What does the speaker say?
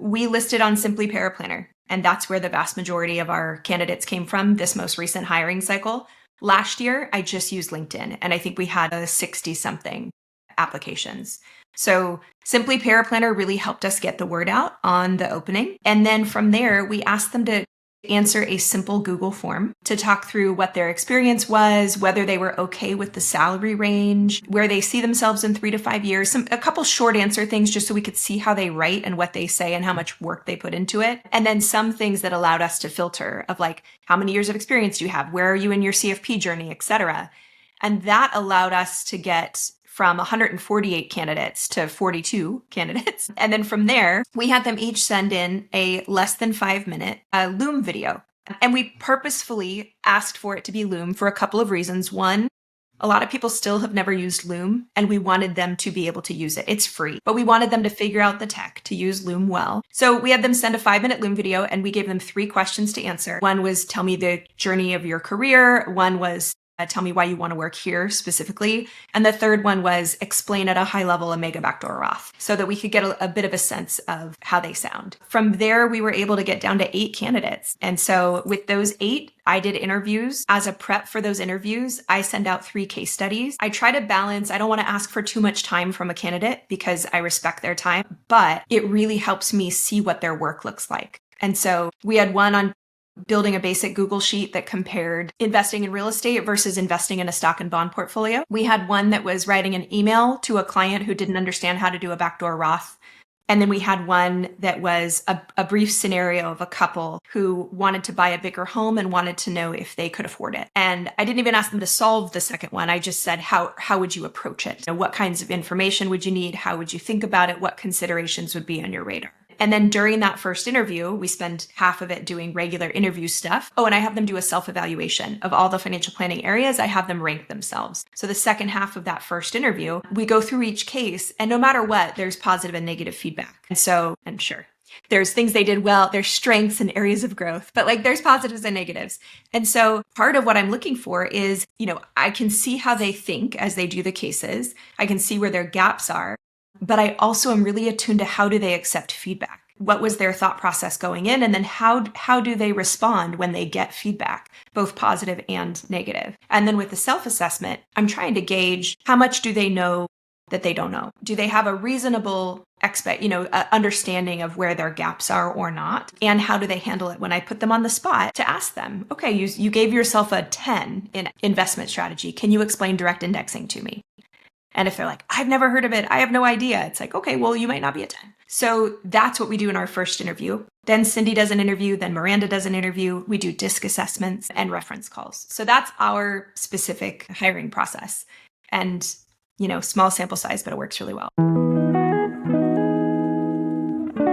We listed on Simply Paraplanner, and that's where the vast majority of our candidates came from this most recent hiring cycle. Last year, I just used LinkedIn, and I think we had 60-something applications. So Simply Paraplanner really helped us get the word out on the opening. And then from there, we asked them to answer a simple Google form to talk through what their experience was, whether they were okay with the salary range, where they see themselves in 3 to 5 years, a couple short answer things just so we could see how they write and what they say and how much work they put into it. And then some things that allowed us to filter of like, how many years of experience do you have? Where are you in your CFP journey, et cetera. And that allowed us to get from 148 candidates to 42 candidates. And then from there, we had them each send in a less than 5-minute Loom video. And we purposefully asked for it to be Loom for a couple of reasons. One, a lot of people still have never used Loom, and we wanted them to be able to use it. It's free, but we wanted them to figure out the tech to use Loom well. So we had them send a 5-minute Loom video, and we gave them 3 questions to answer. One was, tell me the journey of your career. One was, tell me why you want to work here specifically. And the third one was explain at a high level a mega backdoor Roth so that we could get a bit of a sense of how they sound. From there, we were able to get down to 8 candidates. And so with those 8, I did interviews. As a prep for those interviews, I send out 3 case studies. I try to balance. I don't want to ask for too much time from a candidate because I respect their time, but it really helps me see what their work looks like. And so we had one on building a basic Google sheet that compared investing in real estate versus investing in a stock and bond portfolio. We had one that was writing an email to a client who didn't understand how to do a backdoor Roth. And then we had one that was a brief scenario of a couple who wanted to buy a bigger home and wanted to know if they could afford it. And I didn't even ask them to solve the second one. I just said, how would you approach it? What kinds of information would you need? How would you think about it? What considerations would be on your radar? And then during that first interview, we spend half of it doing regular interview stuff. Oh, and I have them do a self-evaluation of all the financial planning areas. I have them rank themselves. So the second half of that first interview, we go through each case, and no matter what, there's positive and negative feedback. And so I'm sure there's things they did well, there's strengths and areas of growth, but like there's positives and negatives. And so part of what I'm looking for is, I can see how they think as they do the cases. I can see where their gaps are. But I also am really attuned to how do they accept feedback? What was their thought process going in? And then how do they respond when they get feedback, both positive and negative? And then with the self-assessment, I'm trying to gauge how much do they know that they don't know? Do they have a reasonable understanding of where their gaps are or not? And how do they handle it when I put them on the spot to ask them, okay, you gave yourself a 10 in investment strategy. Can you explain direct indexing to me? And if they're like, I've never heard of it, I have no idea. It's like, okay, well, you might not be a 10. So that's what we do in our first interview. Then Cindy does an interview, then Miranda does an interview. We do disc assessments and reference calls. So that's our specific hiring process. And, small sample size, but it works really well.